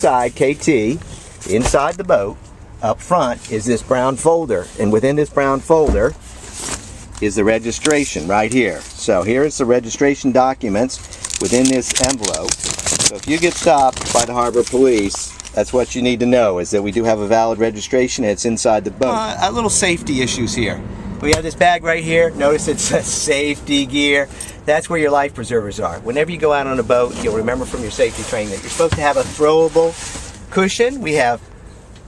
Inside KT, inside the boat, up front is this brown folder, and within this brown folder is the registration right here. So here is the registration documents within this envelope. So if you get stopped by the Harbor Police, that's what you need to know, is that we do have a valid registration and it's inside the boat. A little safety issues here. We have this bag right here. Notice it says safety gear. That's where your life preservers are. Whenever you go out on a boat, you'll remember from your safety training that you're supposed to have a throwable cushion. We have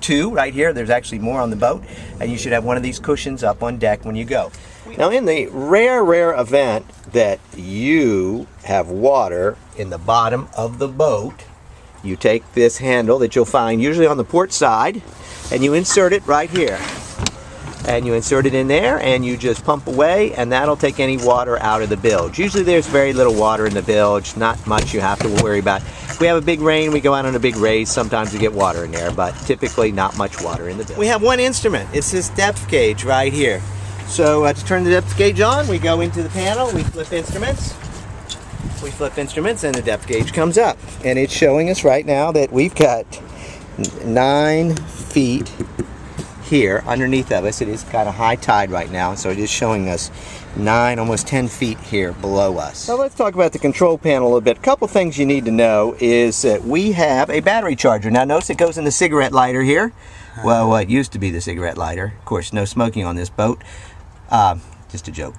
2 right here. There's actually more on the boat, and you should have one of these cushions up on deck when you go. Now, in the rare event that you have water in the bottom of the boat, you take this handle that you'll find usually on the port side, and you insert it right here. And you insert it in there, and you just pump away, and that'll take any water out of the bilge. Usually there's very little water in the bilge, not much you have to worry about. If we have a big rain, we go out on a big race, sometimes we get water in there, but typically not much water in the bilge. We have one instrument. It's this depth gauge right here. So to turn the depth gauge on, we go into the panel, we flip instruments. We flip instruments, and the depth gauge comes up. And it's showing us right now that we've got 9 feet here underneath of us. It is kind of high tide right now, so it is showing us 9, almost 10 feet here below us. So let's talk about the control panel a little bit. A couple things you need to know is that we have a battery charger. Now notice it goes in the cigarette lighter here. Well, what used to be the cigarette lighter. Of course, no smoking on this boat. Just a joke.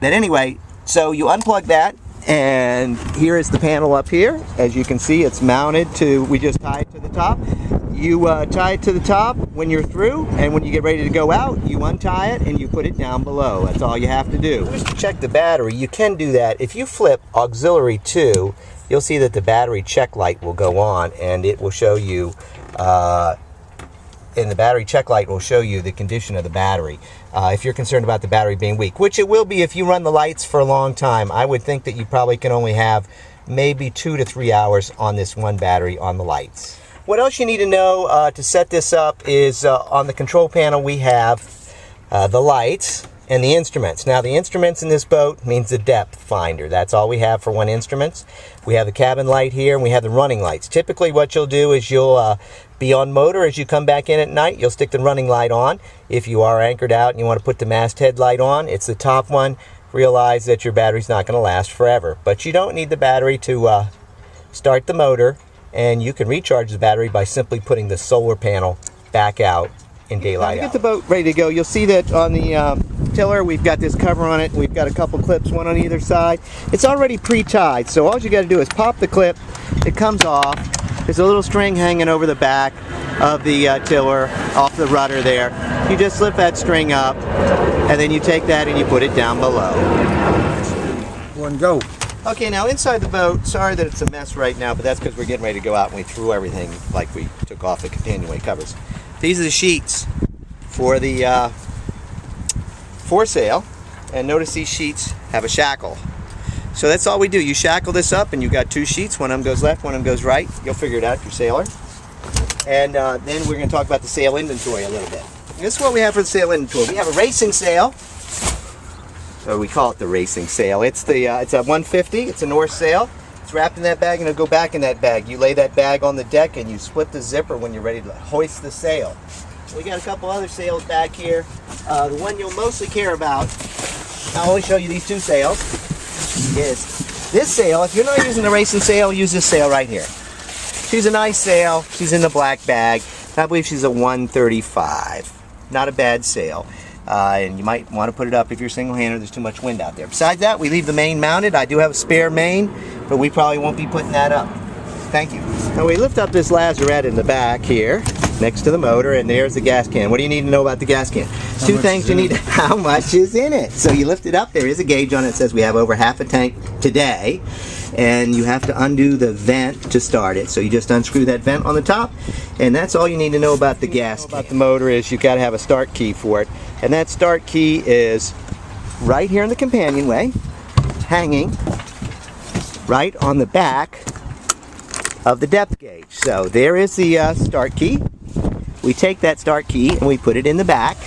But anyway, so you unplug that, and here is the panel up here. As you can see, it's mounted to, we just tie it to the top. You tie it to the top when you're through, and when you get ready to go out, you untie it and you put it down below. That's all you have to do. Just to check the battery, you can do that. If you flip auxiliary 2, you'll see that the battery check light will go on, and it will show you, and the battery check light will show you the condition of the battery. If you're concerned about the battery being weak, which it will be if you run the lights for a long time. I would think that you probably can only have maybe 2 to 3 hours on this one battery on the lights. What else you need to know to set this up is on the control panel we have the lights and the instruments. Now the instruments in this boat means the depth finder. That's all we have for one instruments. We have the cabin light here, and we have the running lights. Typically what you'll do is you'll be on motor as you come back in at night. You'll stick the running light on. If you are anchored out and you want to put the masthead light on, it's the top one. Realize that your battery's not going to last forever. But you don't need the battery to start the motor, and you can recharge the battery by simply putting the solar panel back out in daylight. Now to get the boat ready to go, you'll see that on the tiller we've got this cover on it. We've got a couple clips, one on either side. It's already pre-tied, so all you got to do is pop the clip. It comes off. There's a little string hanging over the back of the tiller, off the rudder there. You just slip that string up, and then you take that and you put it down below. One go. Okay, now inside the boat, sorry that it's a mess right now, but that's because we're getting ready to go out and we threw everything like we took off the companionway covers. These are the sheets for the foresail, and notice these sheets have a shackle. So that's all we do. You shackle this up, and you've got 2 sheets. One of them goes left, one of them goes right. You'll figure it out if you're a sailor. And then we're going to talk about the sail inventory a little bit. This is what we have for the sail inventory. We have a racing sail. So we call it the racing sail. It's a 150. It's a North sail. It's wrapped in that bag, and it'll go back in that bag. You lay that bag on the deck, and you split the zipper when you're ready to hoist the sail. We got a couple other sails back here. The one you'll mostly care about, I'll only show you these 2 sails, is this sail. If you're not using the racing sail, use this sail right here. She's a nice sail. She's in the black bag. I believe she's a 135. Not a bad sail. And you might want to put it up if you're single-handed. There's too much wind out there. Besides that, we leave the main mounted. I do have a spare main, but we probably won't be putting that up. Thank you. Now we lift up this lazarette in the back here, next to the motor, and there's the gas can. What do you need to know about the gas can? 2 things you need. How much is in it? So you lift it up. There is a gauge on it that says we have over half a tank today, and you have to undo the vent to start it. So you just unscrew that vent on the top, and that's all you need to know about the gas can. About the motor is you've got to have a start key for it, and that start key is right here in the companionway, hanging right on the back of the depth gauge. So there is the start key. We take that start key and we put it in the back.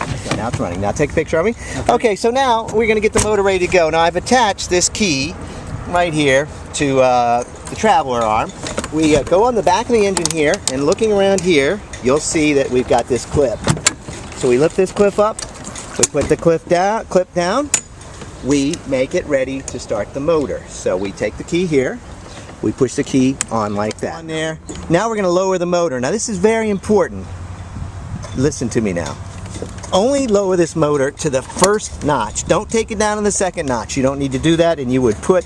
Okay, now it's running. Now take a picture of me. Okay, so now we're going to get the motor ready to go. Now I've attached this key button right here to the traveler arm. We go on the back of the engine here, and looking around here, you'll see that we've got this clip. So we lift this clip up, we put the clip down, we make it ready to start the motor. So we take the key here, we push the key on like that. On there. Now we're going to lower the motor. Now this is very important. Listen to me now. Only lower this motor to the first notch. Don't take it down in the second notch. You don't need to do that, and you would put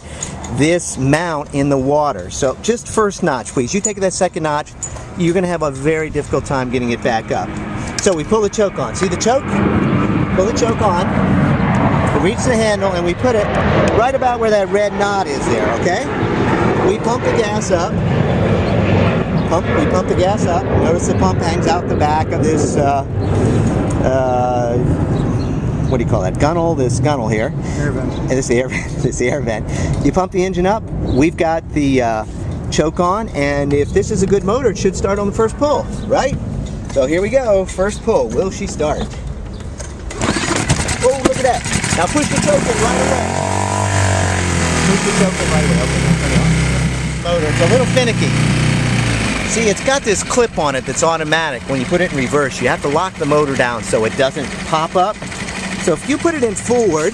this mount in the water. So just first notch, please. You take it that second notch, you're going to have a very difficult time getting it back up. So we pull the choke on. See the choke? Pull the choke on. We reach the handle, and we put it right about where that red knot is there, okay? We pump the gas up. We pump the gas up. Notice the pump hangs out the back of this what do you call that? Gunnel, this gunnel here. Air vent. And this is the air vent. You pump the engine up. We've got the choke on, and if this is a good motor, it should start on the first pull, right? So here we go. First pull. Will she start? Oh, look at that. Now push the choke in right away. Push the choke in right away. Okay, now turn it off. Motor. It's a little finicky. See, it's got this clip on it that's automatic. When you put it in reverse, you have to lock the motor down so it doesn't pop up. So if you put it in forward,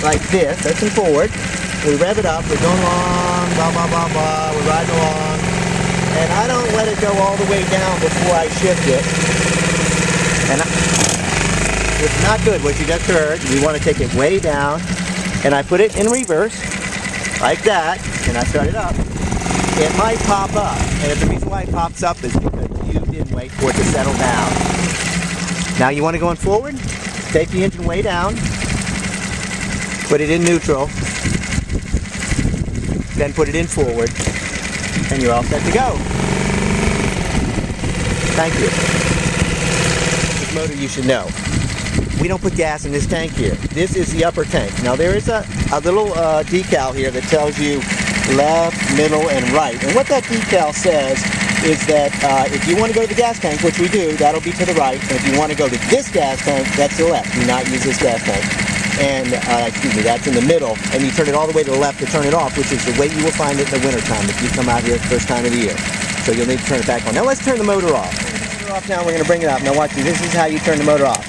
like this, that's in forward, we rev it up, we're going along, blah, blah, blah, blah, we're riding along, and I don't let it go all the way down before I shift it. And it's not good, what you just heard. You want to take it way down, and I put it in reverse, like that, and I start it up. It might pop up, and the reason why it pops up is because you didn't wait for it to settle down. Now you want to go in forward, take the engine way down, put it in neutral, then put it in forward, and you're all set to go. Thank you. This motor you should know. We don't put gas in this tank here. This is the upper tank. Now there is a little decal here that tells you left, middle, and right. And what that decal says is that if you want to go to the gas tank, which we do, that'll be to the right. And if you want to go to this gas tank, that's the left. Do not use this gas tank. And, excuse me, that's in the middle. And you turn it all the way to the left to turn it off, which is the way you will find it in the wintertime if you come out here the first time of the year. So you'll need to turn it back on. Now let's turn the motor off. Turn the motor off now, we're going to bring it up. Now watch, this is how you turn the motor off.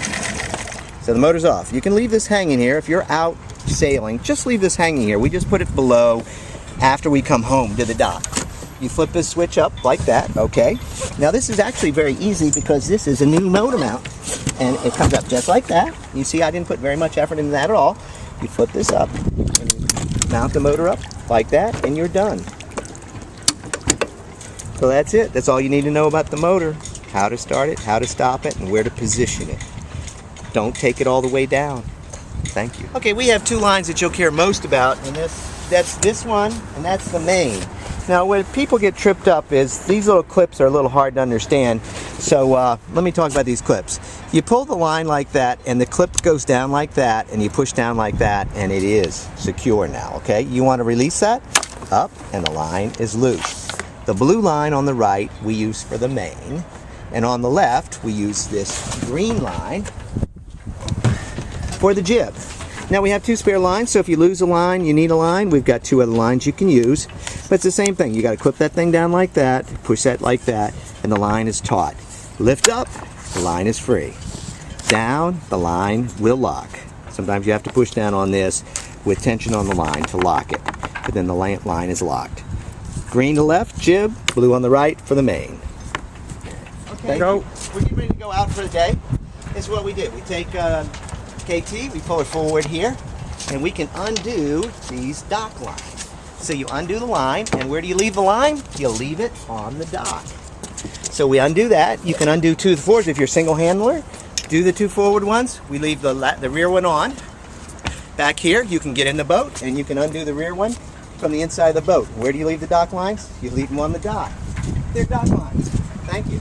So the motor's off. You can leave this hanging here. If you're out sailing, just leave this hanging here. We just put it below after we come home to the dock. You flip this switch up like that, okay? Now this is actually very easy because this is a new motor mount. And it comes up just like that. You see I didn't put very much effort into that at all. You flip this up, and you mount the motor up like that, and you're done. So that's it. That's all you need to know about the motor. How to start it, how to stop it, and where to position it. Don't take it all the way down. Thank you. Okay, we have two lines that you'll care most about, and that's this one, and that's the main. Now, where people get tripped up is these little clips are a little hard to understand. So let me talk about these clips. You pull the line like that, and the clip goes down like that, and you push down like that, and it is secure now, okay? You want to release that up, and the line is loose. The blue line on the right we use for the main, and on the left we use this green line for the jib. Now we have two spare lines, so if you lose a line, you need a line. We've got two other lines you can use. But it's the same thing. You got to clip that thing down like that, push that like that, and the line is taut. Lift up, the line is free. Down, the line will lock. Sometimes you have to push down on this with tension on the line to lock it. But then the line is locked. Green to left, jib, blue on the right for the main. Okay, Go. We're getting ready to go out for the day. This is what we did. We take KT, we pull it forward here, and we can undo these dock lines. So you undo the line, and where do you leave the line? You leave it on the dock. So we undo that. You can undo two of the forwards if you're a single handler. Do the two forward ones. We leave the rear one on. Back here, you can get in the boat, and you can undo the rear one from the inside of the boat. Where do you leave the dock lines? You leave them on the dock. They're dock lines. Thank you.